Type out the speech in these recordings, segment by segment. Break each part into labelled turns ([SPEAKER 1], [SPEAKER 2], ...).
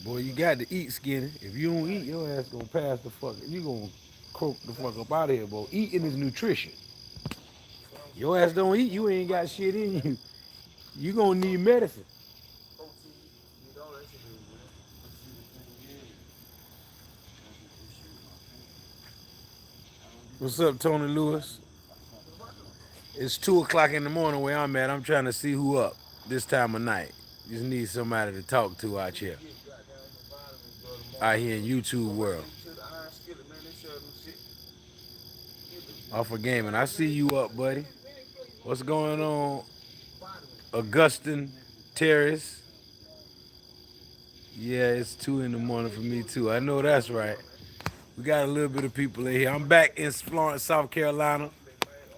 [SPEAKER 1] Boy, you got to eat, Skinny. If you don't eat, your ass gonna pass the fuck. You gonna croak the fuck up out of here, boy. Eating is nutrition. Your ass don't eat, you ain't got shit in you. You gonna need medicine. What's up, Tony Lewis? It's 2 o'clock in the morning where I'm at. I'm trying to see who up this time of night. Just need somebody to talk to out here in YouTube world. Off of gaming. I see you up, buddy. What's going on, Augustine Terrace? Yeah, it's 2 in the morning for me too. I know that's right. We got a little bit of people in here. I'm back in Florence, South Carolina.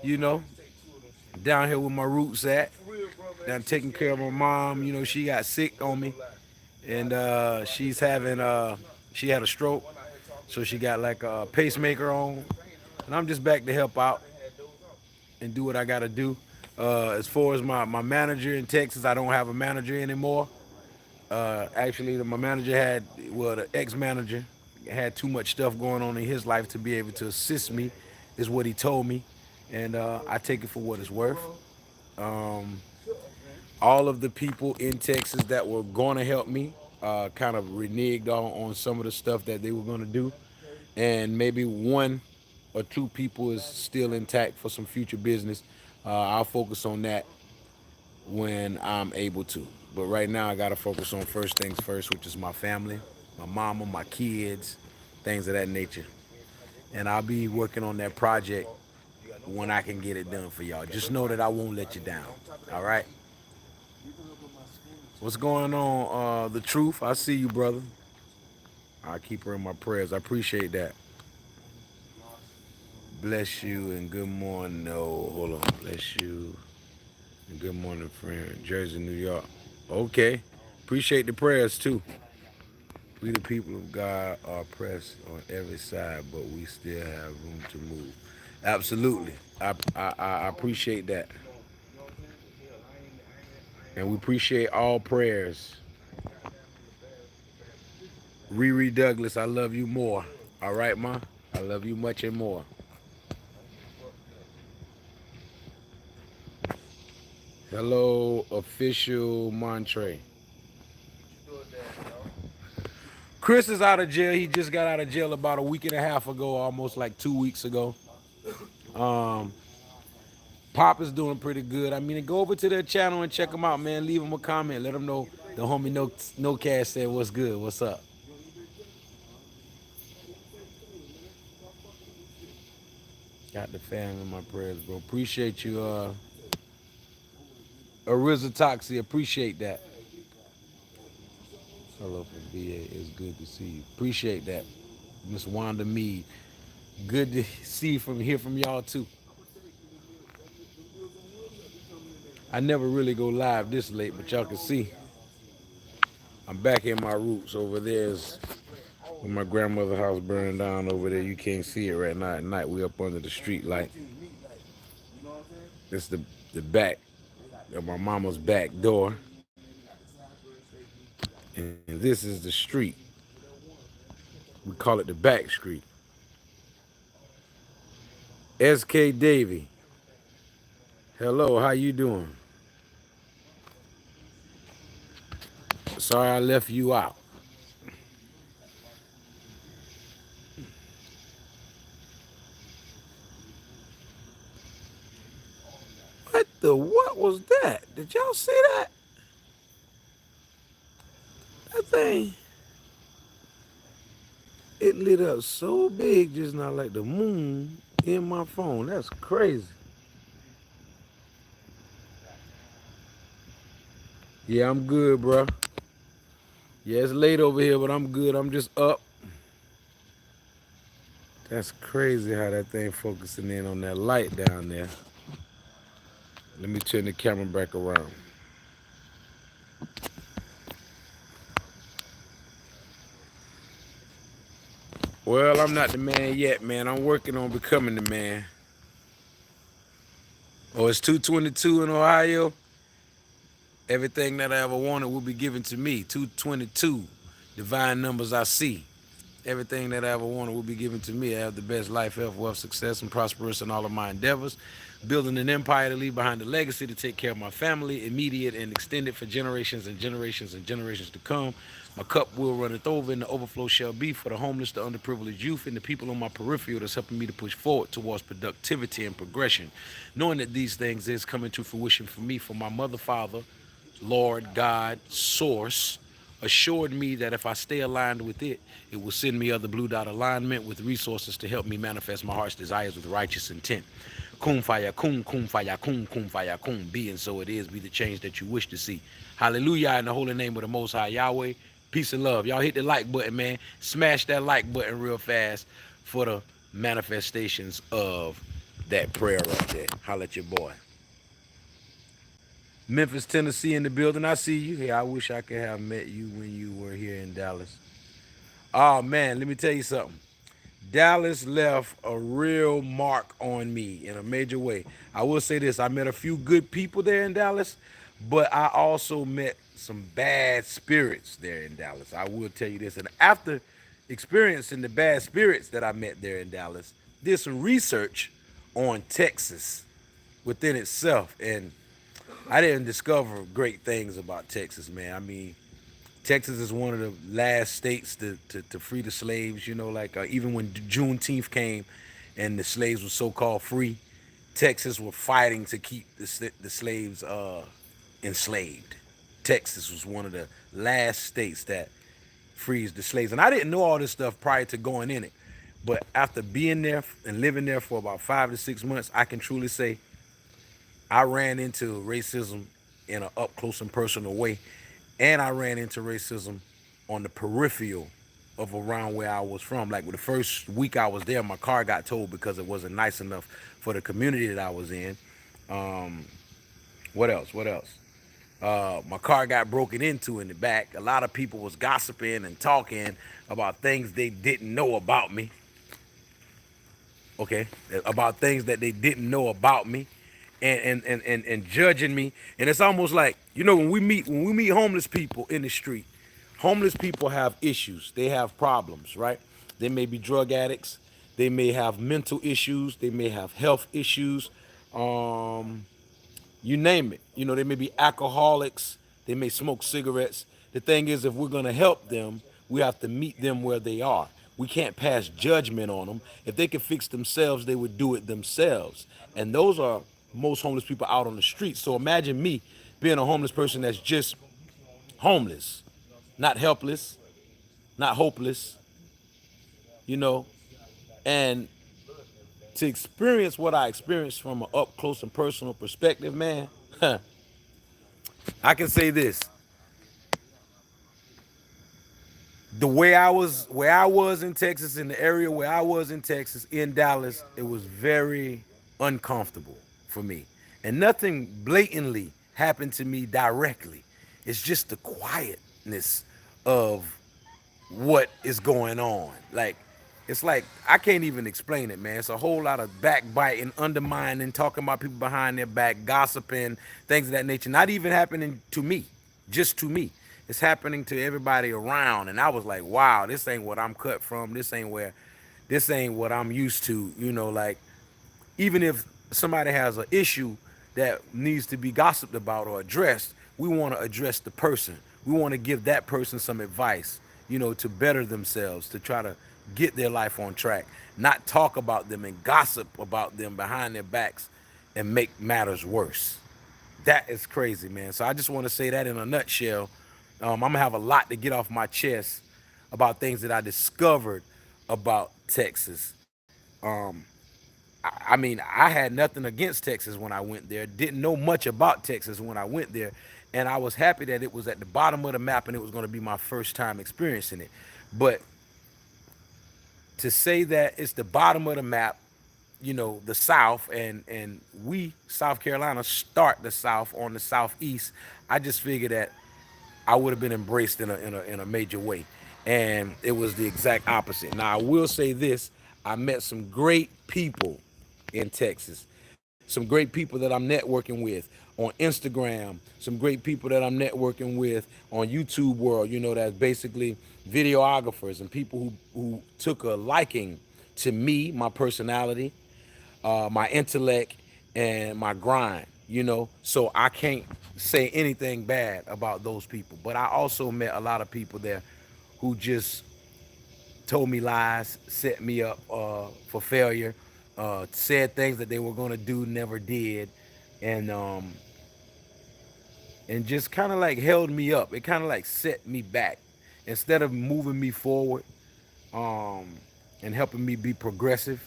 [SPEAKER 1] You know, down here where my roots at. Down taking care of my mom. You know, she got sick on me, and she had a stroke, so she got like a pacemaker on, and I'm just back to help out and do what I gotta do. As far as my manager in Texas, I don't have a manager anymore. Actually, my manager the ex-manager had too much stuff going on in his life to be able to assist me, is what he told me, and I take it for what it's worth. Um, all of the people in Texas that were going to help me kind of reneged on some of the stuff that they were going to do, and maybe one or two people is still intact for some future business. I'll focus on that when I'm able to. But right now, I got to focus on first things first, which is my family, my mama, my kids, things of that nature. And I'll be working on that project when I can get it done for y'all. Just know that I won't let you down. All right? What's going on? The truth. I see you, brother. I'll keep her in my prayers. I appreciate that. Bless you and good morning. No, hold on. Bless you and good morning, friend. Jersey, New York. Okay. Appreciate the prayers too. We the people of God are pressed on every side, but we still have room to move. Absolutely. I appreciate that. And we appreciate all prayers. Riri Douglas, I love you more. All right, ma? I love you much and more. Hello, official Montre. Chris is out of jail. He just got out of jail about a week and a half ago, almost like 2 weeks ago. Um, Pop is doing pretty good. I mean, go over to their channel and check them out, man. Leave them a comment. Let them know the homie No Cash said what's good. What's up? Got the family in my prayers, bro. Appreciate you, Ariza Toxie. Appreciate that. Hello from VA. It's good to see you. Appreciate that. Miss Wanda Mead. Good to hear from y'all too. I never really go live this late, but y'all can see I'm back in my roots. Over there's when my grandmother's house burned down over there. You can't see it right now at night. We up under the street light. It's the back of my mama's back door. And this is the street. We call it the back street. SK Davy. Hello, how you doing? Sorry I left you out. What was that? Did y'all see that? That thing, it lit up so big just now like the moon in my phone. That's crazy. Yeah, I'm good, bro. Yeah, it's late over here, but I'm good. I'm just up. That's crazy how that thing focusing in on that light down there. Let me turn the camera back around. Well, I'm not the man yet, man. I'm working on becoming the man. Oh, it's 222 in Ohio. Everything that I ever wanted will be given to me. 222. Divine numbers I see. Everything that I ever wanted will be given to me. I have the best life, health, wealth, success, and prosperous in all of my endeavors. Building an empire to leave behind a legacy to take care of my family, immediate and extended for generations and generations and generations to come. My cup will runneth over, and the overflow shall be for the homeless, the underprivileged youth, and the people on my peripheral that's helping me to push forward towards productivity and progression. Knowing that these things is coming to fruition for me, for my mother, father, Lord, God, Source, assured me that if I stay aligned with it, it will send me other blue dot alignment with resources to help me manifest my heart's desires with righteous intent. Kum fire faya kum. Be and so it is. Be the change that you wish to see. Hallelujah in the holy name of the Most High Yahweh. Peace and love. Y'all hit the like button, man. Smash that like button real fast for the manifestations of that prayer right there. Holla at your boy. Memphis, Tennessee in the building. I see you. Hey, I wish I could have met you when you were here in Dallas. Oh, man, let me tell you something. Dallas left a real mark on me in a major way. I will say this. I met a few good people there in Dallas, but I also met some bad spirits there in Dallas. I will tell you this. And after experiencing the bad spirits that I met there in Dallas, did some research on Texas within itself, and I didn't discover great things about Texas, man. I mean, Texas is one of the last states to free the slaves. You know, like even when Juneteenth came and the slaves were so-called free, Texas were fighting to keep the slaves enslaved. Texas was one of the last states that frees the slaves. And I didn't know all this stuff prior to going in it. But after being there and living there for about 5 to 6 months, I can truly say I ran into racism in an up close and personal way, and I ran into racism on the peripheral of around where I was from. Like the first week I was there, my car got towed because it wasn't nice enough for the community that I was in. What else? What else? My car got broken into in the back. A lot of people was gossiping and talking about things they didn't know about me. Okay, about things that they didn't know about me. And judging me. And it's almost like, you know, when we meet homeless people in the street, homeless people have issues. They have problems, right? They may be drug addicts. They may have mental issues. They may have health issues. You name it. You know, they may be alcoholics. They may smoke cigarettes. The thing is, if we're going to help them, we have to meet them where they are. We can't pass judgment on them. If they could fix themselves, they would do it themselves. And those are most homeless people out on the street. So imagine me being a homeless person that's just homeless, not helpless, not hopeless, you know, and to experience what I experienced from an up close and personal perspective, man, I can say this. The way where I was in Texas, in the area where I was in Texas, in Dallas, it was very uncomfortable for me. And nothing blatantly happened to me directly. It's just the quietness of what is going on. Like, it's like I can't even explain it, man. It's a whole lot of backbiting, undermining, talking about people behind their back, gossiping, things of that nature. Not even happening to me, just to me. It's happening to everybody around. And I was like, wow, this ain't what I'm cut from. This ain't what I'm used to. You know, like, even if somebody has an issue that needs to be gossiped about or addressed, we want to address the person. We want to give that person some advice, you know, to better themselves, to try to get their life on track, not talk about them and gossip about them behind their backs and make matters worse. That is crazy, man. So I just want to say that in a nutshell. I'm going to have a lot to get off my chest about things that I discovered about Texas. I mean, I had nothing against Texas when I went there. Didn't know much about Texas when I went there. And I was happy that it was at the bottom of the map and it was going to be my first time experiencing it. But to say that it's the bottom of the map, you know, the South, and we, South Carolina, start the South on the Southeast, I just figured that I would have been embraced in a major way. And it was the exact opposite. Now, I will say this. I met some great people in Texas. some great people that I'm networking with on Instagram, some great people that I'm networking with on YouTube world, that's basically videographers and people who took a liking to me, my personality, my intellect, and my grind, So I can't say anything bad about those people. But I also met a lot of people there who just told me lies, set me up for failure, said things that they were gonna do, never did, and just kind of like held me up. It kind of like set me back instead of moving me forward, um, and helping me be progressive.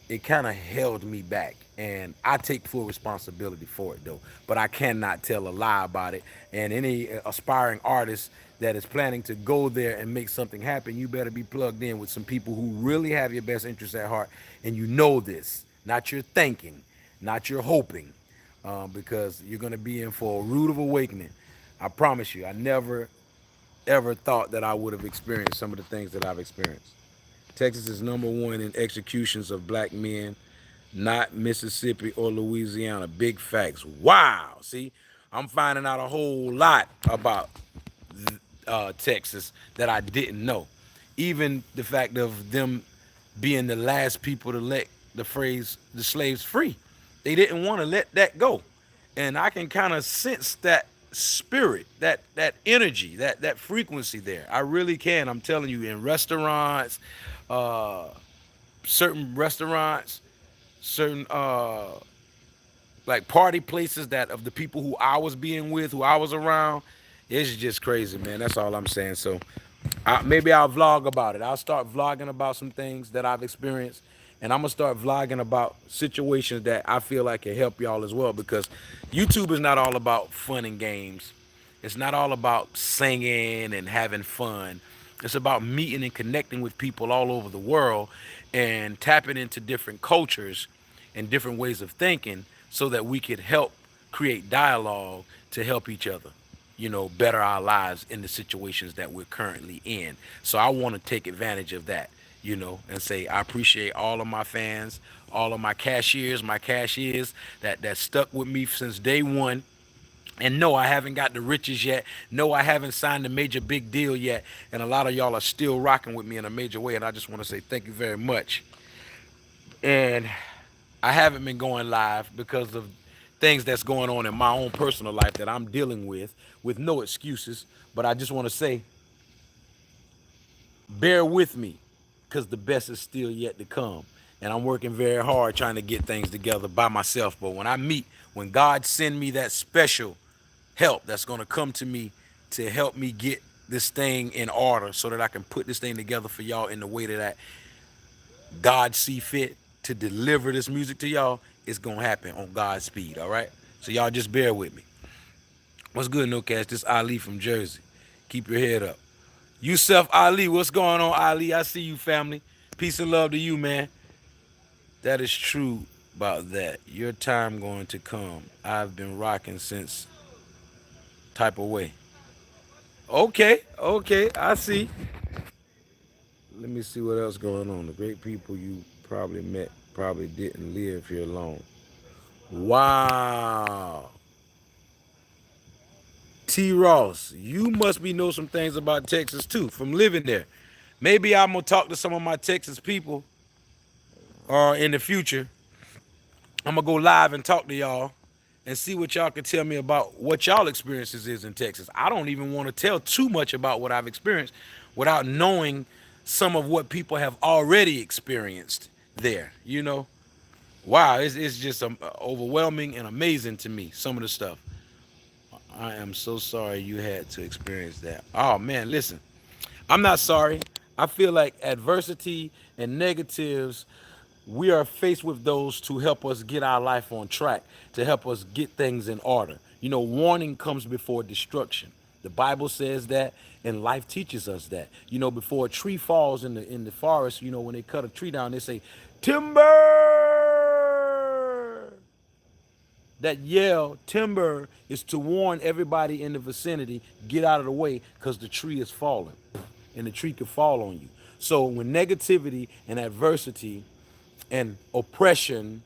[SPEAKER 1] It kind of held me back, and I take full responsibility for it though, but I cannot tell a lie about it. And any aspiring artist that is planning to go there and make something happen, you better be plugged in with some people who really have your best interests at heart, and this, not your thinking, not your hoping, because you're going to be in for a rude of awakening. I promise you, I never ever thought that I would have experienced some of the things that I've experienced. Texas is number one in executions of black men, not Mississippi or Louisiana. Big facts. Wow. See, I'm finding out a whole lot about Texas that I didn't know. Even the fact of them being the last people to let the slaves free. They didn't want to let that go. And I can kind of sense that spirit, that energy, that frequency there. I really can. I'm telling you, in restaurants, uh, certain restaurants, certain like party places that of the people who I was being with, who I was around, it's just crazy, man. That's all I'm saying. So maybe I'll vlog about it. I'll start vlogging about some things that I've experienced, and I'm gonna start vlogging about situations that I feel like can help y'all as well. Because YouTube is not all about fun and games. It's not all about singing and having fun. It's about meeting and connecting with people all over the world and tapping into different cultures and different ways of thinking so that we could help create dialogue to help each other, better our lives in the situations that we're currently in. So I want to take advantage of that, and say I appreciate all of my fans, all of my cashiers that stuck with me since day one. And no, I haven't got the riches yet. No, I haven't signed a major big deal yet. And a lot of y'all are still rocking with me in a major way. And I just want to say thank you very much. And I haven't been going live because of things that's going on in my own personal life that I'm dealing with no excuses. But I just want to say, bear with me, because the best is still yet to come. And I'm working very hard trying to get things together by myself. But when God send me that special help that's going to come to me to help me get this thing in order so that I can put this thing together for y'all in the way that God see fit to deliver this music to y'all, it's going to happen on God's speed, all right? So y'all just bear with me. What's good, No Cash? This Ali from Jersey. Keep your head up. Yusuf Ali, what's going on, Ali? I see you, family. Peace and love to you, man. That is true about that. Your time going to come. I've been rocking since type of way. Okay, I see. Let me see what else going on. The great people you probably met probably didn't live here long. Wow. T. Ross, you must be know some things about Texas too from living there. Maybe I'm gonna talk to some of my Texas people in the future. I'm gonna go live and talk to y'all and see what y'all can tell me about what y'all experiences is in Texas. I don't even want to tell too much about what I've experienced without knowing some of what people have already experienced there. Wow, it's just overwhelming and amazing to me, some of the stuff. I am so sorry you had to experience that. Oh man, listen, I'm not sorry. I feel like adversity and negatives, we are faced with those to help us get our life on track, to help us get things in order. Warning comes before destruction. The Bible says that, and life teaches us that. Before a tree falls in the forest, when they cut a tree down, they say, timber. That yell, timber, is to warn everybody in the vicinity, get out of the way, because the tree is falling, and the tree could fall on you. So when negativity and adversity and oppression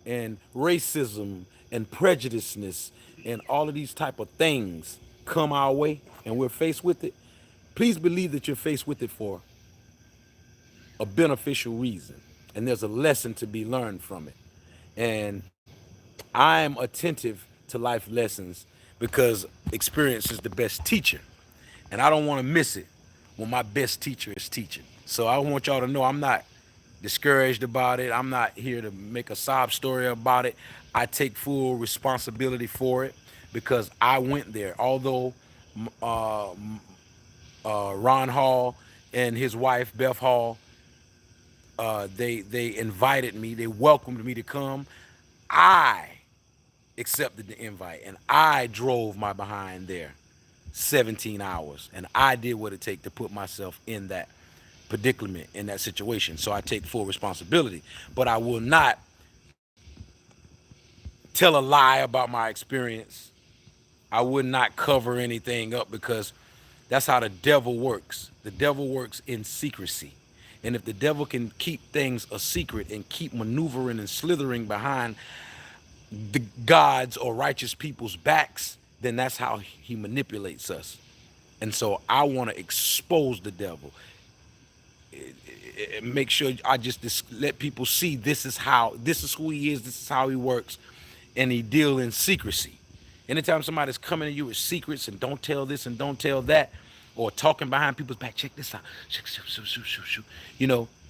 [SPEAKER 1] and racism and prejudiceness and all of these type of things come our way and we're faced with it, please believe that you're faced with it for a beneficial reason. And there's a lesson to be learned from it. And I am attentive to life lessons because experience is the best teacher. And I don't want to miss it when my best teacher is teaching. So I want y'all to know I'm not discouraged about it. I'm not here to make a sob story about it. I take full responsibility for it because I went there. Although Ron Hall and his wife Beth Hall, they invited me, they welcomed me to come. I accepted the invite and I drove my behind there 17 hours and I did what it takes to put myself in that predicament, in that situation. So I take full responsibility, but I will not tell a lie about my experience. I would not cover anything up because that's how the devil works. The devil works in secrecy. And if the devil can keep things a secret and keep maneuvering and slithering behind the God's or righteous people's backs, then that's how he manipulates us. And so I want to expose the devil. Make sure I just let people see this is who he is, this is how he works, and he deal in secrecy. Anytime somebody's coming to you with secrets and don't tell this and don't tell that, or talking behind people's back, check this out,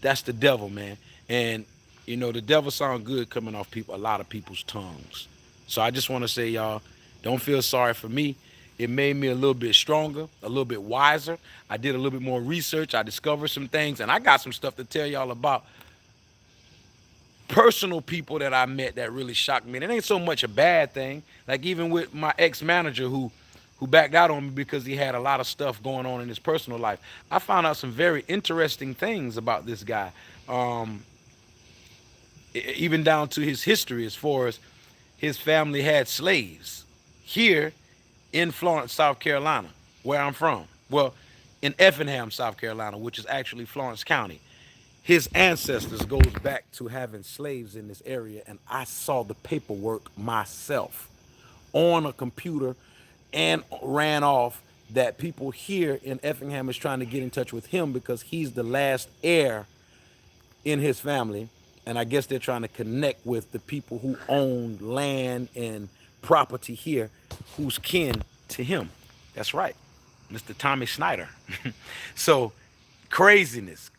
[SPEAKER 1] that's the devil, man. And the devil sound good coming off a lot of people's tongues. So I just want to say, y'all, don't feel sorry for me. It made me a little bit stronger, a little bit wiser. I did a little bit more research. I discovered some things, and I got some stuff to tell y'all about personal people that I met that really shocked me. And it ain't so much a bad thing. Like even with my ex-manager who backed out on me because he had a lot of stuff going on in his personal life. I found out some very interesting things about this guy. Even down to his history as far as his family had slaves here in Florence, South Carolina, where I'm from. Well, in Effingham, South Carolina, which is actually Florence County. His ancestors goes back to having slaves in this area, and I saw the paperwork myself on a computer and ran off that people here in Effingham is trying to get in touch with him because he's the last heir in his family. And I guess they're trying to connect with the people who own land and property here who's kin to him. That's right, Mr. Tommy Snyder. So craziness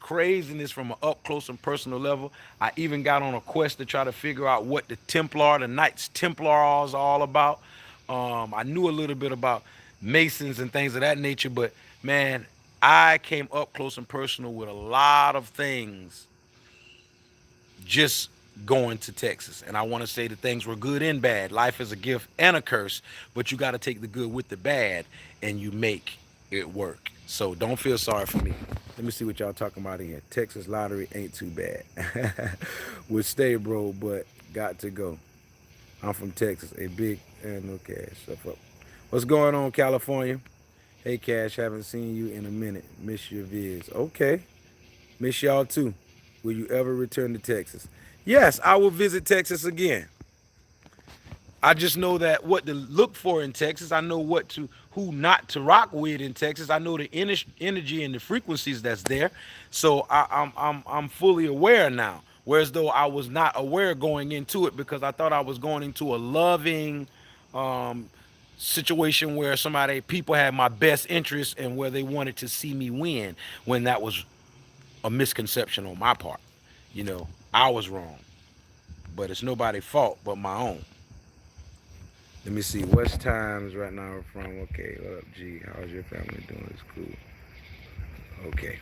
[SPEAKER 1] from an up close and personal level. I even got on a quest to try to figure out what the Knights Templars are all about. I knew a little bit about Masons and things of that nature, but man, I came up close and personal with a lot of things just going to Texas. And I want to say that things were good and bad. Life is a gift and a curse, but you got to take the good with the bad and you make it work. So don't feel sorry for me. Let me see what y'all talking about here. Texas lottery ain't too bad. Would stay, bro, but got to go. I'm from Texas. A big and no cash. Stuff up. What's going on, California? Hey, Cash, haven't seen you in a minute. Miss your vids. Okay. Miss y'all too. Will you ever return to Texas? Yes, I will visit Texas again. I just know that what to look for in Texas. I know who not to rock with in Texas. I know the energy and the frequencies that's there. So I'm fully aware now. Whereas though I was not aware going into it because I thought I was going into a loving situation where people had my best interest and where they wanted to see me win, when that was a misconception on my part. I was wrong, but it's nobody's fault but my own. Let me see. West Times right now we're from. Okay, what up, G? How's your family doing? It's cool. Okay.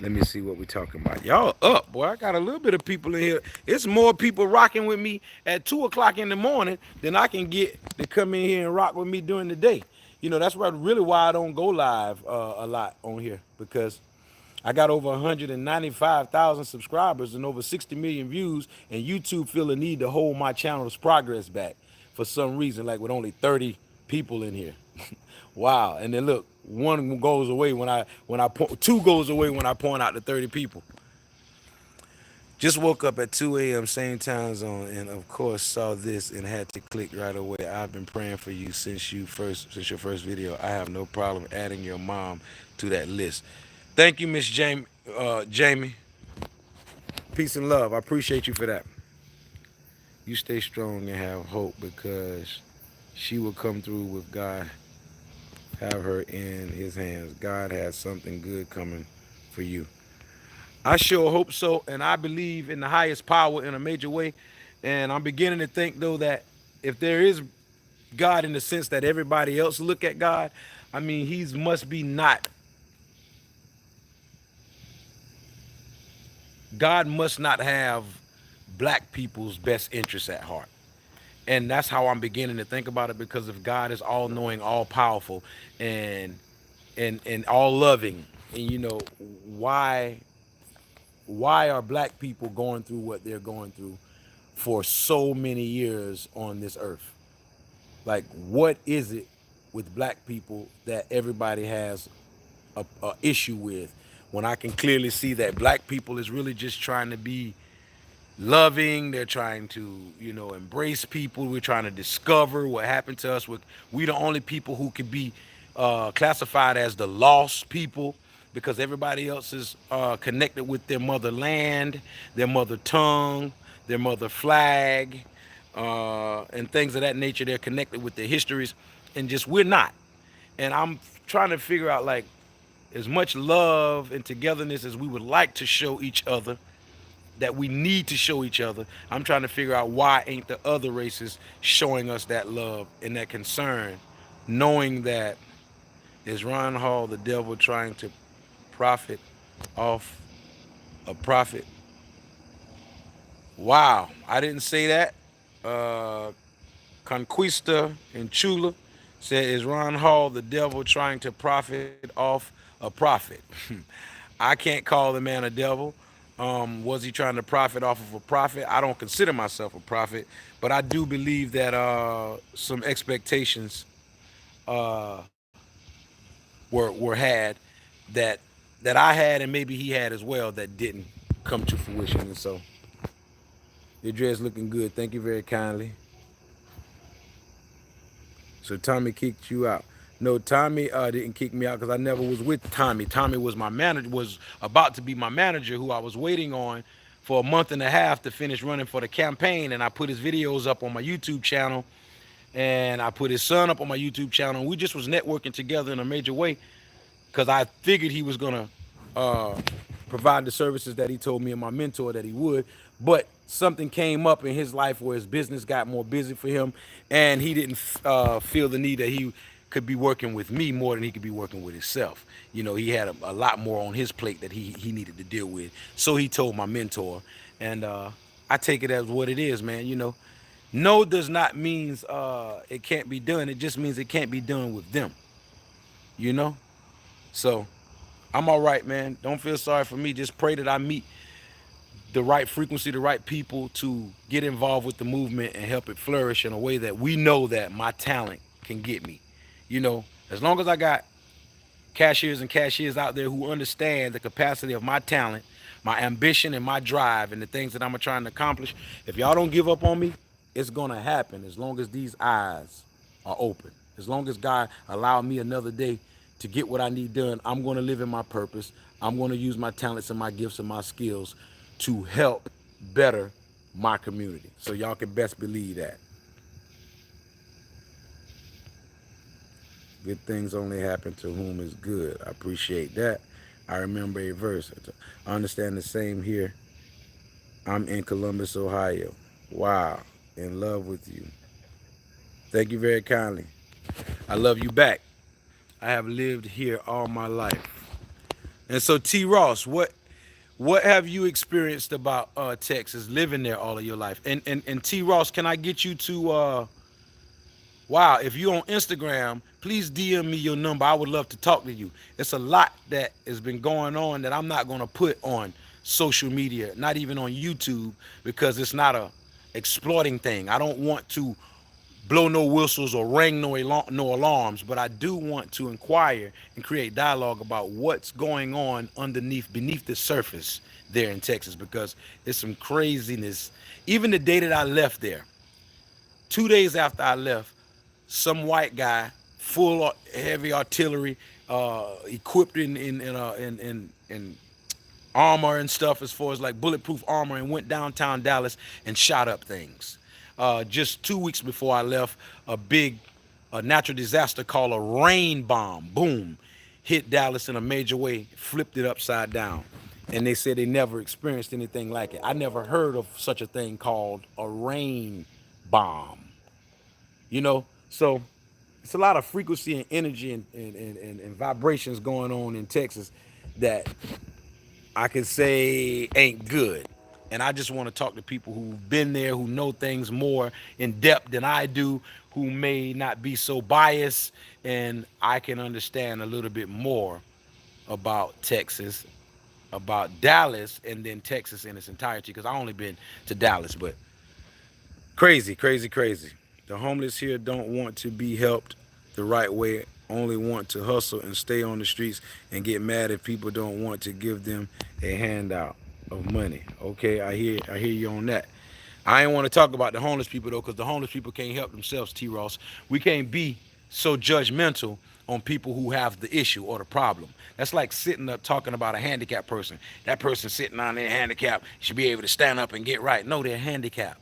[SPEAKER 1] Let me see what we talking about. Y'all up, boy. I got a little bit of people in here. It's more people rocking with me at 2 o'clock in the morning than I can get to come in here and rock with me during the day. That's really why I don't go live a lot on here, because I got over 195,000 subscribers and over 60 million views, and YouTube feel the need to hold my channel's progress back for some reason, like with only 30 people in here. Wow. And then look, one goes away two goes away when I point out the 30 people. Just woke up at 2 a.m. same time zone, and of course saw this and had to click right away. I've been praying for you since your first video. I have no problem adding your mom to that list. Thank you, Miss Jamie. Jamie, peace and love. I appreciate you for that. You stay strong and have hope because she will come through with God. Have her in His hands. God has something good coming for you. I sure hope so, and I believe in the highest power in a major way. And I'm beginning to think though that if there is God in the sense that everybody else look at God, I mean He's must be not. God must not have black people's best interests at heart. And that's how I'm beginning to think about it, because if God is all knowing, all powerful, and and all loving, and why why are black people going through what they're going through for so many years on this earth? Like, what is it with black people that everybody has a issue with, when I can clearly see that black people is really just trying to be loving. They're trying to, embrace people. We're trying to discover what happened to us. We the only people who could be classified as the lost people, because everybody else is connected with their motherland, their mother tongue, their mother flag, and things of that nature. They're connected with their histories, and just we're not. And I'm trying to figure out, like, as much love and togetherness as we would like to show each other, that we need to show each other, I'm trying to figure out why ain't the other races showing us that love and that concern, knowing that is Ron Hall the devil trying to profit off a prophet? Wow, I didn't say that. Conquista and Chula said, is Ron Hall the devil trying to profit off a prophet? I can't call the man a devil. Was he trying to profit off of a prophet? I don't consider myself a prophet, but I do believe that some expectations uh, were had that I had, and maybe he had as well, that didn't come to fruition. And so your dress looking good. Thank you very kindly. So Tommy kicked you out. No, Tommy didn't kick me out, because I never was with Tommy. Tommy was my manager, was about to be my manager, who I was waiting on for a month and a half to finish running for the campaign. And I put his videos up on my YouTube channel, and I put his son up on my YouTube channel. And we just was networking together in a major way, because I figured he was gonna provide the services that he told me and my mentor that he would. But something came up in his life where his business got more busy for him, and he didn't feel the need that he could be working with me more than he could be working with himself. He had a lot more on his plate that he needed to deal with. So he told my mentor, and I take it as what it is, man. No does not mean it can't be done. It just means it can't be done with them. You know? So I'm all right, man. Don't feel sorry for me. Just pray that I meet the right frequency, the right people to get involved with the movement and help it flourish in a way that we know that my talent can get me. As long as I got cashiers and cashiers out there who understand the capacity of my talent, my ambition, and my drive, and the things that I'm trying to accomplish, if y'all don't give up on me, it's gonna happen as long as these eyes are open. As long as God allowed me another day to get what I need done, I'm gonna live in my purpose. I'm gonna use my talents and my gifts and my skills to help better my community. So y'all can best believe that. Good things only happen to whom is good. I appreciate that. I remember a verse. I understand the same here. I'm in Columbus, Ohio. Wow. In love with you. Thank you very kindly. I love you back. I have lived here all my life. And so T. Ross, what have you experienced about Texas, living there all of your life? And T. Ross, can I get you to wow, if you're on Instagram, please DM me your number. I would love to talk to you. It's a lot that has been going on that I'm not going to put on social media, not even on YouTube, because it's not a exploiting thing. I don't want to blow no whistles or ring no alarms, but I do want to inquire and create dialogue about what's going on beneath the surface there in Texas, because there's some craziness. Even the day that I left there, 2 days after I left, some white guy, full heavy artillery, equipped in armor and stuff, as far as like bulletproof armor, and went downtown Dallas and shot up things. Just 2 weeks before I left, a big natural disaster called a rain bomb, boom, hit Dallas in a major way, flipped it upside down. And they said they never experienced anything like it. I never heard of such a thing called a rain bomb. So it's a lot of frequency and energy and vibrations going on in Texas that I could say ain't good. And I just want to talk to people who've been there, who know things more in depth than I do, who may not be so biased, and I can understand a little bit more about Texas, about Dallas, and then Texas in its entirety, because I only been to Dallas. But crazy, crazy, crazy. The homeless here don't want to be helped the right way, only want to hustle and stay on the streets and get mad if people don't want to give them a handout of money. Okay, I hear you on that. I ain't want to talk about the homeless people though, because the homeless people can't help themselves, T. Ross. We can't be so judgmental on people who have the issue or the problem. That's like sitting up talking about a handicapped person. That person sitting on their handicap should be able to stand up and get right. No, they're handicapped.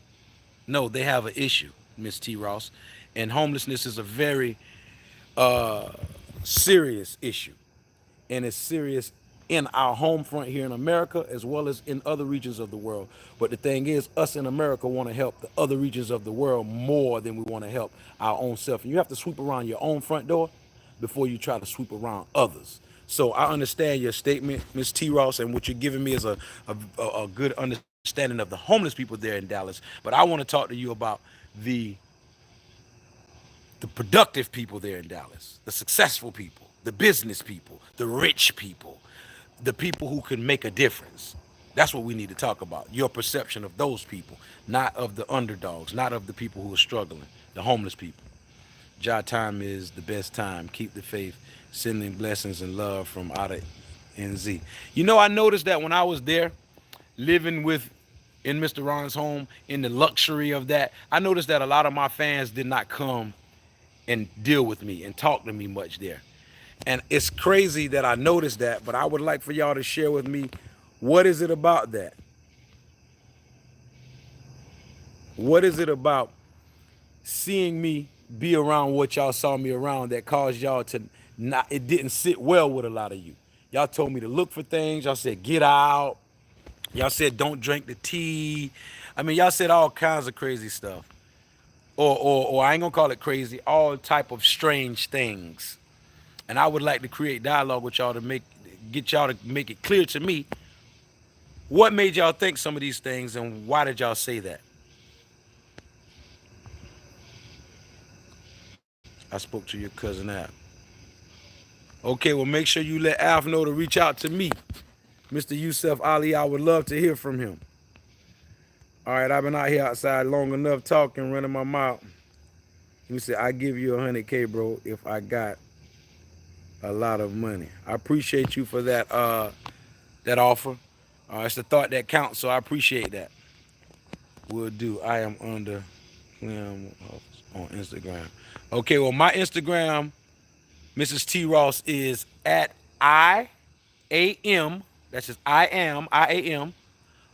[SPEAKER 1] No, they have an issue, Miss T. Ross. And homelessness is a very serious issue. And it's serious in our home front here in America, as well as in other regions of the world. But the thing is, us in America want to help the other regions of the world more than we want to help our own self. And you have to sweep around your own front door before you try to sweep around others. So I understand your statement, Ms. T. Ross, and what you're giving me is a good understanding of the homeless people there in Dallas. But I want to talk to you about the productive people there in Dallas, the successful people, the business people, the rich people, the people who can make a difference. That's what we need to talk about. Your perception of those people, not of the underdogs, not of the people who are struggling, the homeless people. Jah time is the best time. Keep the faith. Sending blessings and love from out of NZ. I noticed that when I was there, living in Mr. Ron's home, in the luxury of that, I noticed that a lot of my fans did not come and deal with me and talk to me much there. And it's crazy that I noticed that, but I would like for y'all to share with me, what is it about that? What is it about seeing me be around what y'all saw me around that caused y'all to not, it didn't sit well with a lot of you? Y'all told me to look for things. Y'all said, get out. Y'all said, don't drink the tea. I mean, y'all said all kinds of crazy stuff. Or I ain't gonna call it crazy, all type of strange things. And I would like to create dialogue with y'all to get y'all to make it clear to me what made y'all think some of these things and why did y'all say that? I spoke to your cousin Al. Okay, well, make sure you let Alf know to reach out to me. Mr. Yusuf Ali, I would love to hear from him. All right, I've been out here outside long enough talking, running my mouth. He said, I give you 100K, bro, if I got a lot of money. I appreciate you for that offer. It's the thought that counts, so I appreciate that. Will do. I am under on Instagram. Okay, well, my Instagram, Mrs. T. Ross, is at IAM, that's just IAM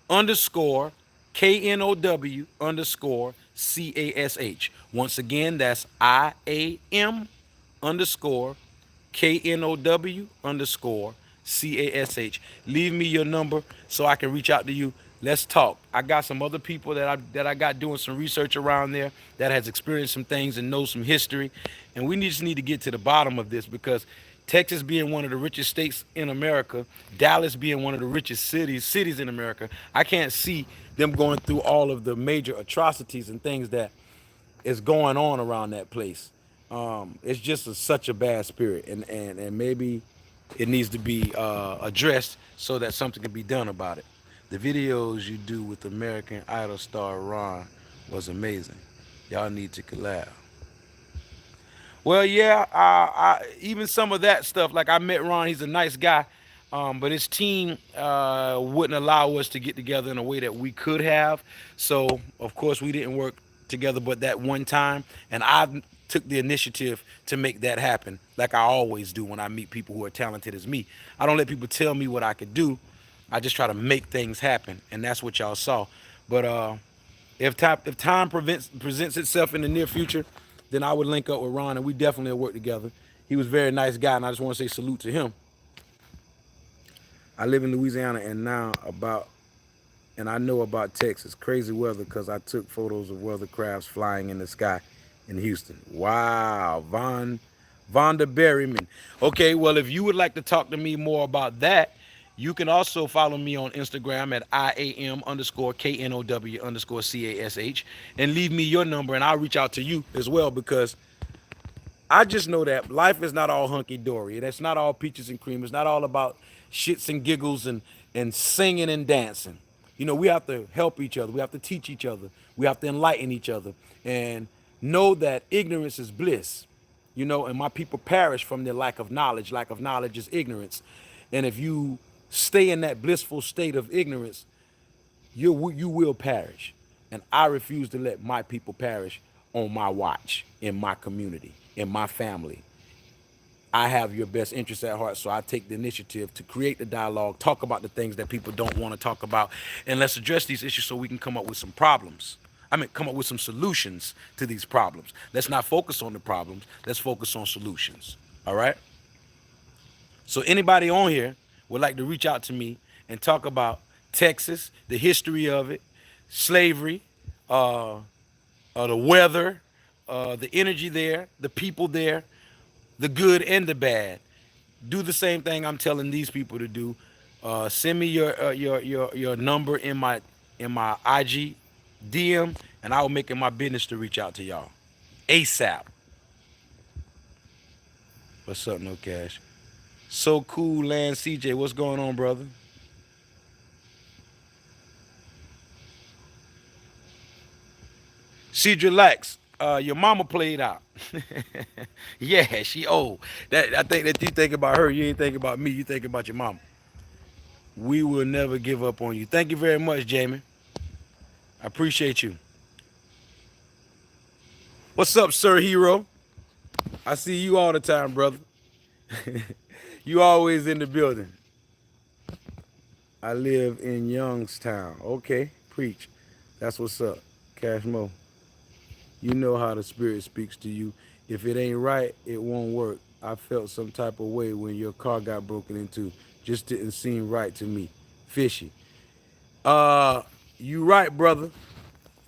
[SPEAKER 1] underscore KNOW underscore CASH. Once again, that's IAM underscore KNOW underscore CASH. Leave me your number so I can reach out to you. Let's talk. I got some other people that I got doing some research around there that has experienced some things and knows some history. And we just need to get to the bottom of this, because Texas being one of the richest states in America, Dallas being one of the richest cities in America, I can't see them going through all of the major atrocities and things that is going on around that place. It's just such a bad spirit, and maybe it needs to be addressed so that something can be done about it. The videos you do with American Idol star Ron was amazing. Y'all need to collab. Well, yeah, even some of that stuff. Like I met Ron, he's a nice guy, but his team wouldn't allow us to get together in a way that we could have. So of course we didn't work together, but that one time, and I took the initiative to make that happen, like I always do when I meet people who are talented as me. I don't let people tell me what I could do. I just try to make things happen, and that's what y'all saw. But if time presents itself in the near future, then I would link up with Ron and we definitely will work together. He was a very nice guy, and I just want to say salute to him. I live in Louisiana and I know about Texas. Crazy weather because I took photos of weather crafts flying in the sky in Houston. Wow, Vonda Berryman. Okay, well, if you would like to talk to me more about that, you can also follow me on Instagram at IAM_KNOW_CASH and leave me your number and I'll reach out to you as well because I just know that life is not all hunky dory. It's not all peaches and cream. It's not all about shits and giggles and singing and dancing. You know, we have to help each other. We have to teach each other. We have to enlighten each other and know that ignorance is bliss. You know, and my people perish from their lack of knowledge. Lack of knowledge is ignorance. And if you stay in that blissful state of ignorance, you will perish. And I refuse to let my people perish on my watch, in my community, in my family. I have your best interests at heart, so I take the initiative to create the dialogue, talk about the things that people don't want to talk about, and let's address these issues so we can come up with some problems. Come up with some solutions to these problems. Let's not focus on the problems. Let's focus on solutions. All right? So anybody on here would like to reach out to me and talk about Texas, the history of it, slavery, the weather, the energy there, the people there, the good and the bad. Do the same thing I'm telling these people to do. Send me your number in my IG DM, and I will make it my business to reach out to y'all ASAP. What's up, No Cash? So cool, Land CJ. What's going on, brother? Cedra Lax, your mama played out. Yeah, she old. That I think that you think about her, you ain't think about me. You think about your mama. We will never give up on you. Thank you very much, Jamie. I appreciate you. What's up, Sir Hero? I see you all the time, brother. You always in the building. I live in Youngstown. Okay, preach. That's what's up. Cash Mo. You know how the spirit speaks to you. If it ain't right, it won't work. I felt some type of way when your car got broken into. Just didn't seem right to me. Fishy. Uh, you right, brother.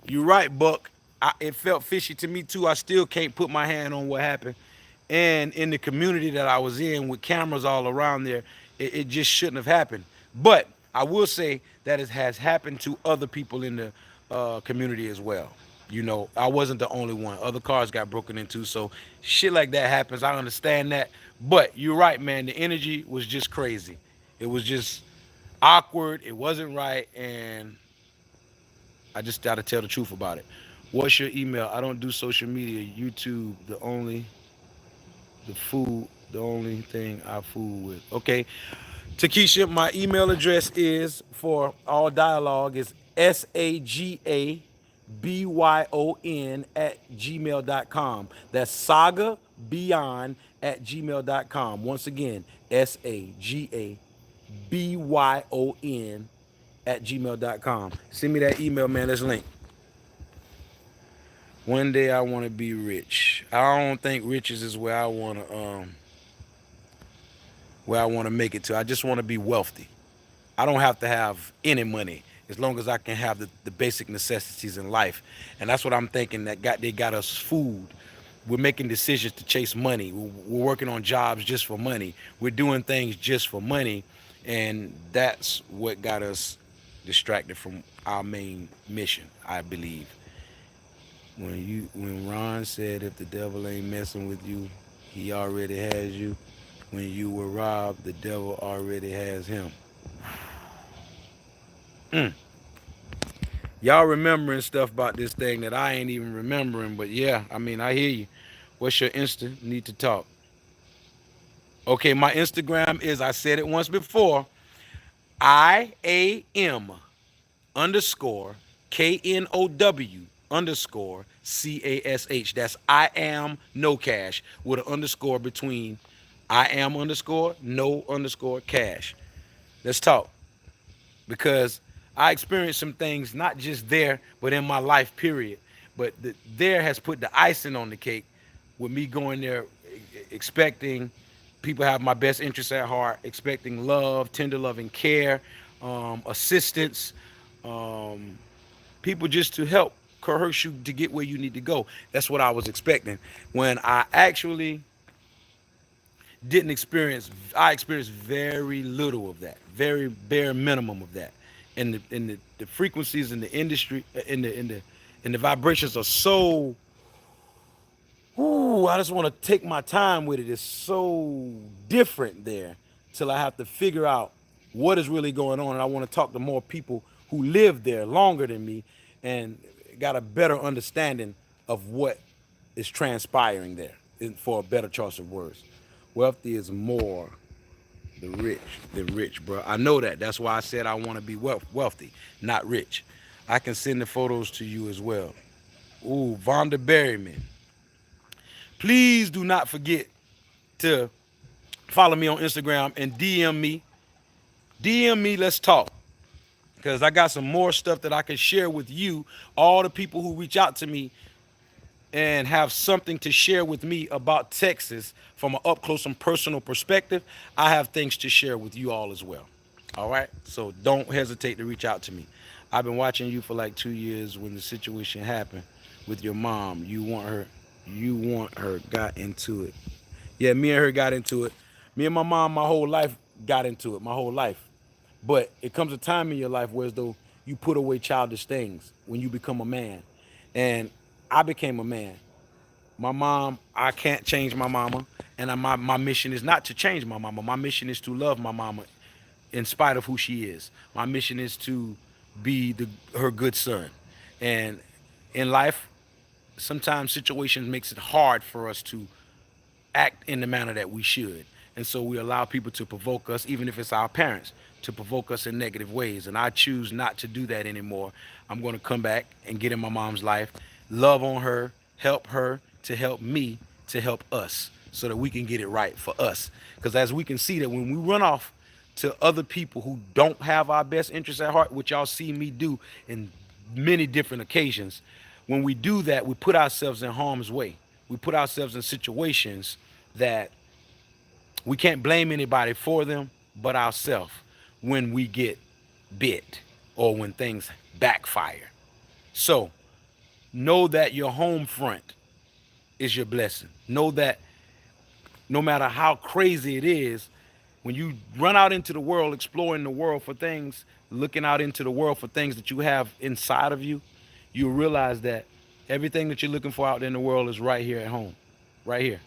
[SPEAKER 1] You right, Buck. It felt fishy to me too. I still can't put my hand on what happened. And in the community that I was in with cameras all around there, it just shouldn't have happened. But I will say that it has happened to other people in the community as well. You know, I wasn't the only one. Other cars got broken into, so shit like that happens. I understand that. But you're right, man. The energy was just crazy. It was just awkward. It wasn't right, and I just got to tell the truth about it. What's your email? I don't do social media. YouTube, the only thing I fool with. Okay. Takesha, my email address is for all dialogue is SAGABYON@gmail.com. That's saga beyond at gmail.com. Once again, SAGABYON@gmail.com. Send me that email, man. Let's link. One day I want to be rich. I don't think riches is where I want to make it to. I just want to be wealthy. I don't have to have any money as long as I can have the basic necessities in life. And that's what I'm thinking that they got us food. We're making decisions to chase money. We're working on jobs just for money. We're doing things just for money. And that's what got us distracted from our main mission, I believe. When Ron said if the devil ain't messing with you, he already has you. When you were robbed, the devil already has him. Mm. Y'all remembering stuff about this thing that I ain't even remembering, but yeah, I mean, I hear you. What's your Insta? Need to talk. Okay, my Instagram is, I said it once before, IAM underscore KNOW underscore CASH. That's I am no cash with an underscore between I am underscore no underscore cash. Let's talk, because I experienced some things not just there, but in my life, period. But there has put the icing on the cake with me going there expecting people have my best interests at heart, expecting love, tender love and care, assistance, um, people just to help coerce you to get where you need to go. That's what I was expecting. When I actually didn't experience, I experienced very little of that, very bare minimum of that. And the frequencies in the industry, in the vibrations are so, ooh, I just want to take my time with it. It's so different there till I have to figure out what is really going on. And I want to talk to more people who live there longer than me and got a better understanding of what is transpiring there, for a better choice of words. Wealthy is more the rich than rich, bro. I know that. That's why I said I want to be wealthy, not rich. I can send the photos to you as well. Ooh, Vonda Berryman. Please do not forget to follow me on Instagram and DM me. DM me, let's talk. Because I got some more stuff that I can share with you, all the people who reach out to me and have something to share with me about Texas from an up close and personal perspective. I have things to share with you all as well. All right? So don't hesitate to reach out to me. I've been watching you for like 2 years. When the situation happened with your mom, you want her got into it. Yeah, me and her got into it. Me and my mom, my whole life got into it, my whole life. But it comes a time in your life where as though you put away childish things when you become a man. And I became a man. My mom, I can't change my mama. And my mission is not to change my mama. My mission is to love my mama in spite of who she is. My mission is to be her good son. And in life, sometimes situations makes it hard for us to act in the manner that we should. And so we allow people to provoke us, even if it's our parents, to provoke us in negative ways. And I choose not to do that anymore. I'm going to come back and get in my mom's life, love on her to help me, to help us, so that we can get it right for us. Because as we can see that when we run off to other people who don't have our best interests at heart, which y'all see me do in many different occasions, when we do that, we put ourselves in harm's way. We put ourselves in situations that we can't blame anybody for them but ourselves when we get bit or when things backfire. So know that your home front is your blessing. Know that no matter how crazy it is, when you run out into the world, exploring the world for things, looking out into the world for things that you have inside of you, you realize that everything that you're looking for out there in the world is right here at home, right here.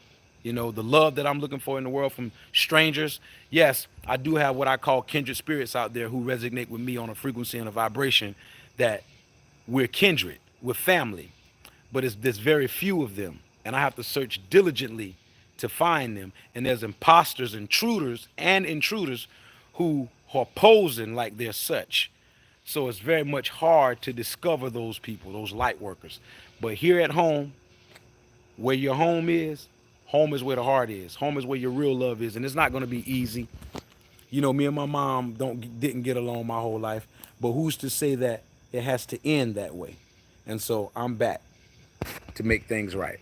[SPEAKER 1] You know, the love that I'm looking for in the world from strangers. Yes, I do have what I call kindred spirits out there who resonate with me on a frequency and a vibration that we're kindred, we're family, but there's very few of them, and I have to search diligently to find them. And there's imposters, intruders who are posing like they're such. So it's very much hard to discover those people, those light workers. But here at home, where your home is where the heart is. Home is where your real love is, and it's not going to be easy. You know, me and my mom didn't get along my whole life, but who's to say that it has to end that way? And so I'm back to make things right.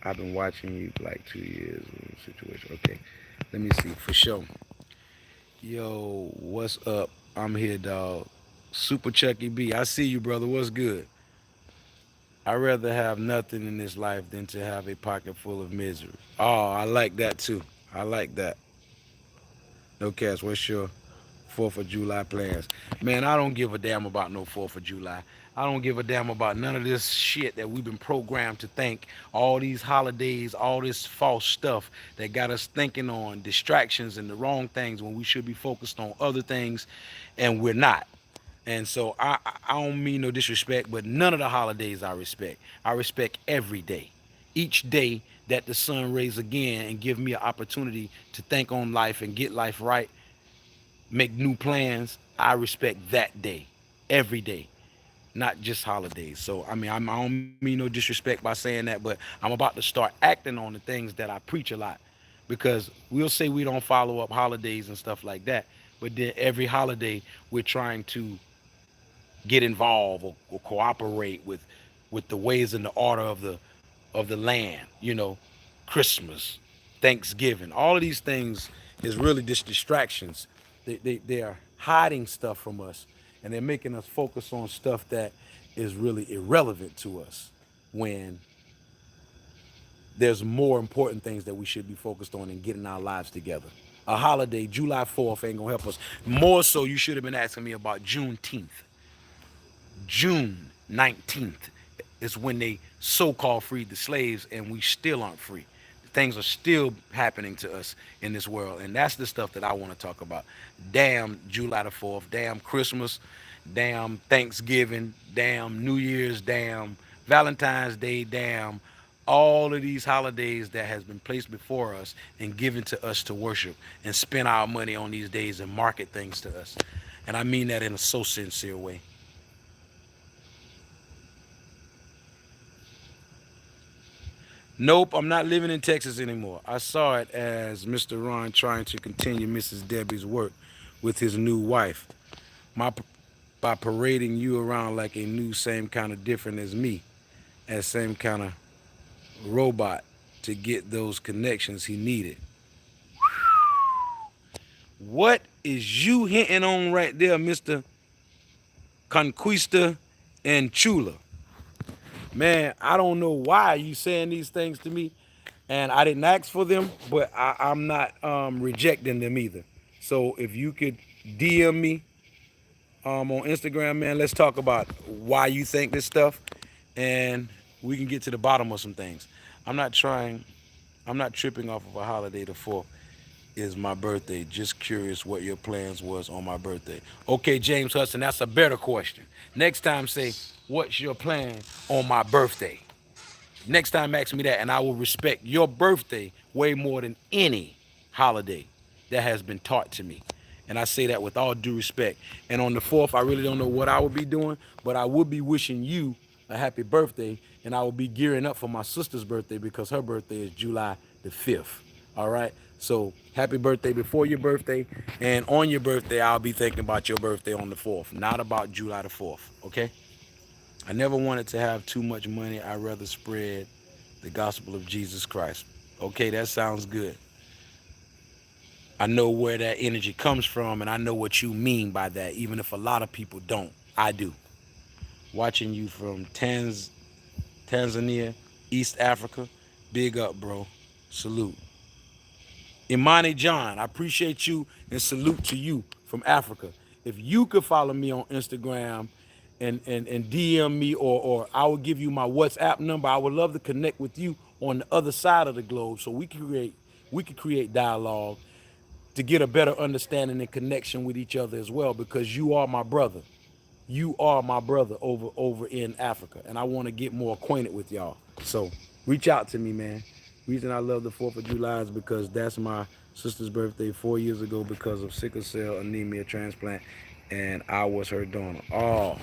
[SPEAKER 1] I've been watching you for like 2 years. Situation. Okay, let me see for sure. Yo, what's up? I'm here, dog. Super Chucky B. I see you, brother. What's good? I'd rather have nothing in this life than to have a pocket full of misery. Oh, I like that too. I like that. No cash. What's your 4th of July plans? Man, I don't give a damn about no 4th of July. I don't give a damn about none of this shit that we've been programmed to think. All these holidays, all this false stuff that got us thinking on distractions and the wrong things when we should be focused on other things, and we're not. And so I don't mean no disrespect, but none of the holidays I respect. I respect every day. Each day that the sun rays again and give me an opportunity to think on life and get life right, make new plans, I respect that day. Every day. Not just holidays. So I don't mean no disrespect by saying that, but I'm about to start acting on the things that I preach a lot, because we'll say we don't follow up holidays and stuff like that, but then every holiday we're trying to get involved or cooperate with the ways and the order of the land. Christmas, Thanksgiving, all of these things is really just distractions. They are hiding stuff from us, and they're making us focus on stuff that is really irrelevant to us, when there's more important things that we should be focused on in getting our lives together. A holiday, July 4th, ain't gonna help us. More so, you should have been asking me about Juneteenth. June 19th is when they so-called freed the slaves, and we still aren't free. Things are still happening to us in this world, and that's the stuff that I want to talk about. Damn July the 4th, damn Christmas, damn Thanksgiving, damn New Year's, damn Valentine's Day, damn all of these holidays that has been placed before us and given to us to worship and spend our money on these days and market things to us. And I mean that in a so sincere way. Nope, I'm not living in Texas anymore. I saw it as Mr. Ron trying to continue Mrs. Debbie's work with his new wife. My, by parading you around like a new, same kind of different as me, as same kind of robot to get those connections he needed. What is you hinting on right there, Mr. Conquista and Chula? Man, I don't know why you saying these things to me, and I didn't ask for them, but I'm not rejecting them either. So if you could DM me on Instagram, man, let's talk about why you think this stuff, and we can get to the bottom of some things. I'm not trying, I'm not tripping off of a holiday. The 4th is my birthday. Just curious what your plans was on my birthday. Okay, James Hudson, that's a better question. Next time, say, what's your plan on my birthday? Next time, ask me that, and I will respect your birthday way more than any holiday that has been taught to me. And I say that with all due respect. And on the 4th, I really don't know what I would be doing, but I would be wishing you a happy birthday, and I will be gearing up for my sister's birthday because her birthday is July the 5th. All right? So happy birthday before your birthday, and on your birthday, I'll be thinking about your birthday on the 4th, not about July the 4th. Okay? I never wanted to have too much money. I'd rather spread the gospel of Jesus Christ. Okay, that sounds good. I know where that energy comes from, and I know what you mean by that, even if a lot of people don't. I do. Watching you from Tanzania, East Africa, big up, bro. Salute. Imani John, I appreciate you and salute to you from Africa. If you could follow me on Instagram and DM me, or I will give you my WhatsApp number. I would love to connect with you on the other side of the globe so we could create dialogue to get a better understanding and connection with each other as well, because you are my brother. You are my brother over in Africa, and I want to get more acquainted with y'all. So reach out to me, man. Reason I love the 4th of July is because that's my sister's birthday 4 years ago because of sickle cell anemia transplant, and I was her donor. Oh,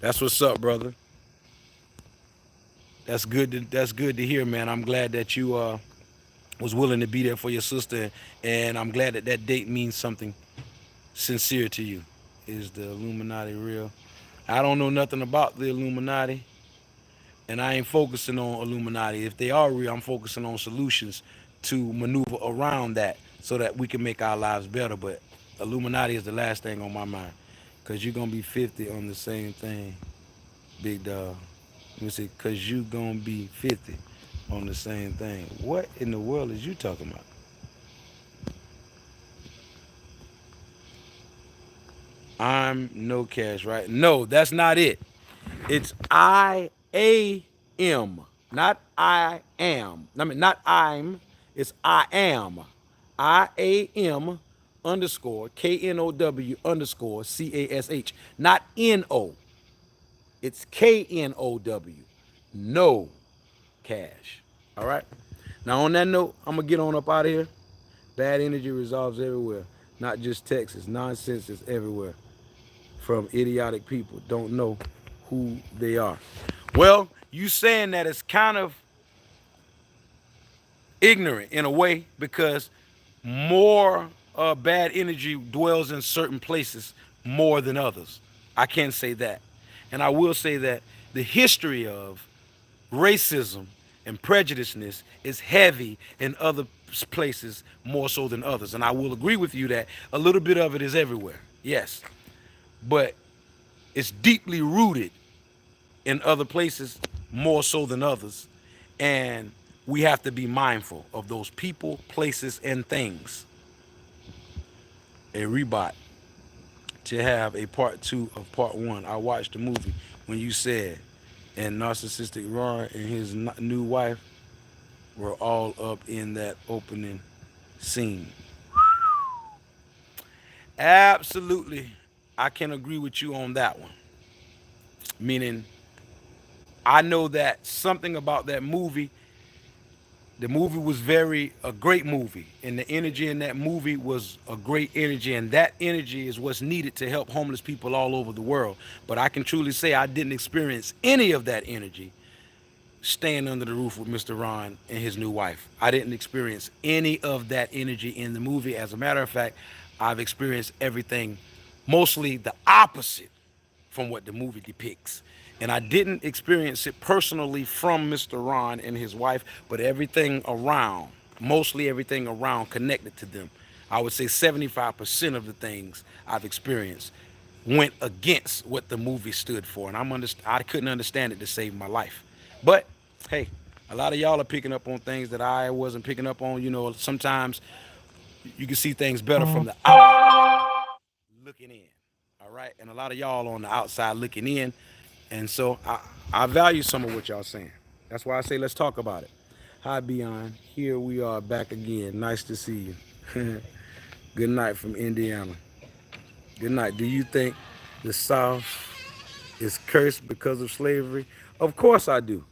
[SPEAKER 1] that's what's up, brother. That's good to hear, man. I'm glad that you was willing to be there for your sister, and I'm glad that that date means something sincere to you. Is the Illuminati real? I don't know nothing about the Illuminati, and I ain't focusing on Illuminati. If they are real, I'm focusing on solutions to maneuver around that so that we can make our lives better. But Illuminati is the last thing on my mind, because you're going to be 50 on the same thing, big dog. Let me say, because you going to be 50 on the same thing. What in the world is you talking about? I'm no cash, right? No, that's not it. It's I-A-M, not I am. I mean, not I'm. It's I am. I-A-M underscore KNOW underscore CASH. Not NO. It's KNOW. No cash. All right. Now on that note, I'm gonna get on up out of here. Bad energy resolves everywhere, not just Texas. Nonsense is everywhere from idiotic people. Don't know who they are. Well, you saying that it's kind of ignorant in a way because more bad energy dwells in certain places more than others. I can say that. And I will say that the history of racism and prejudiceness is heavy in other places more so than others. And I will agree with you that a little bit of it is everywhere. Yes. But it's deeply rooted in other places more so than others. And we have to be mindful of those people, places, and things. A rebot to have a part 2 of part 1. I watched the movie when you said, and narcissistic Ron and his new wife were all up in that opening scene. Absolutely, I can agree with you on that one. Meaning, I know that something about that movie. The movie was a great movie, and the energy in that movie was a great energy, and that energy is what's needed to help homeless people all over the world. But I can truly say I didn't experience any of that energy staying under the roof with Mr. Ron and his new wife. I didn't experience any of that energy in the movie. As a matter of fact, I've experienced everything mostly the opposite from what the movie depicts. And I didn't experience it personally from Mr. Ron and his wife, but everything around, mostly everything around connected to them. I would say 75% of the things I've experienced went against what the movie stood for. And I couldn't understand it to save my life. But hey, a lot of y'all are picking up on things that I wasn't picking up on. You know, sometimes you can see things better from the outside looking in. All right. And a lot of y'all on the outside looking in. And so I value some of what y'all saying. That's why I say let's talk about it. Hi, Beyond. Here we are back again. Nice to see you. Good night from Indiana. Good night. Do you think the South is cursed because of slavery? Of course I do.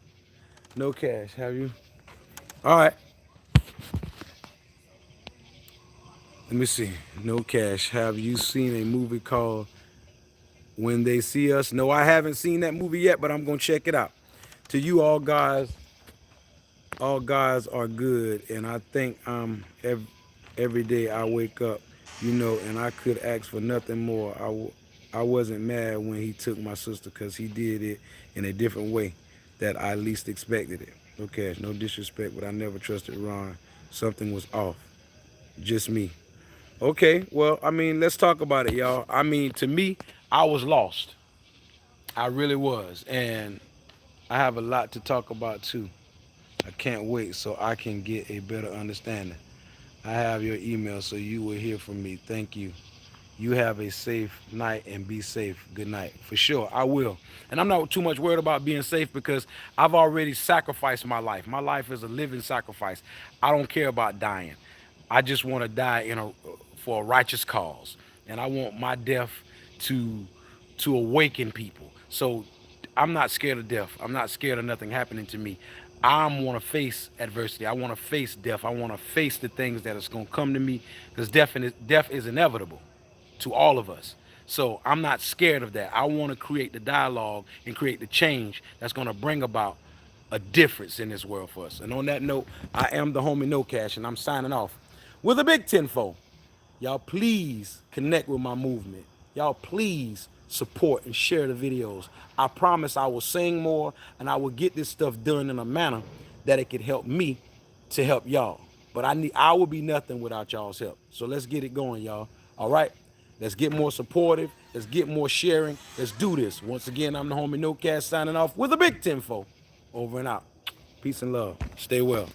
[SPEAKER 1] No cash. Have you? All right. Let me see. No cash. Have you seen a movie called When They See Us? No, I haven't seen that movie yet, but I'm going to check it out. To you, all guys are good. And I think every day I wake up, you know, and I could ask for nothing more. I wasn't mad when he took my sister because he did it in a different way that I least expected it. No cash, no disrespect, but I never trusted Ron. Something was off. Just me. Okay, well, I mean, let's talk about it, y'all. I mean, to me, I was lost. I really was. And I have a lot to talk about, too. I can't wait so I can get a better understanding. I have your email, so you will hear from me. Thank you. You have a safe night and be safe. Good night. For sure, I will. And I'm not too much worried about being safe because I've already sacrificed my life. My life is a living sacrifice. I don't care about dying. I just want to die for a righteous cause. And I want my death to awaken people. So I'm not scared of death. I'm not scared of nothing happening to me. I want to face adversity. I want to face death. I want to face the things that is going to come to me because death is inevitable to all of us. So I'm not scared of that. I want to create the dialogue and create the change that's going to bring about a difference in this world for us. And on that note, I am the homie No Cash, and I'm signing off with a big tenfold. Y'all please connect with my movement. Y'all please support and share the videos. I promise I will sing more and I will get this stuff done in a manner that it could help me to help y'all. But I will be nothing without y'all's help. So let's get it going, y'all. All right? Let's get more supportive. Let's get more sharing. Let's do this. Once again, I'm the homie No Cash signing off with a big tenfold. Over and out. Peace and love. Stay well.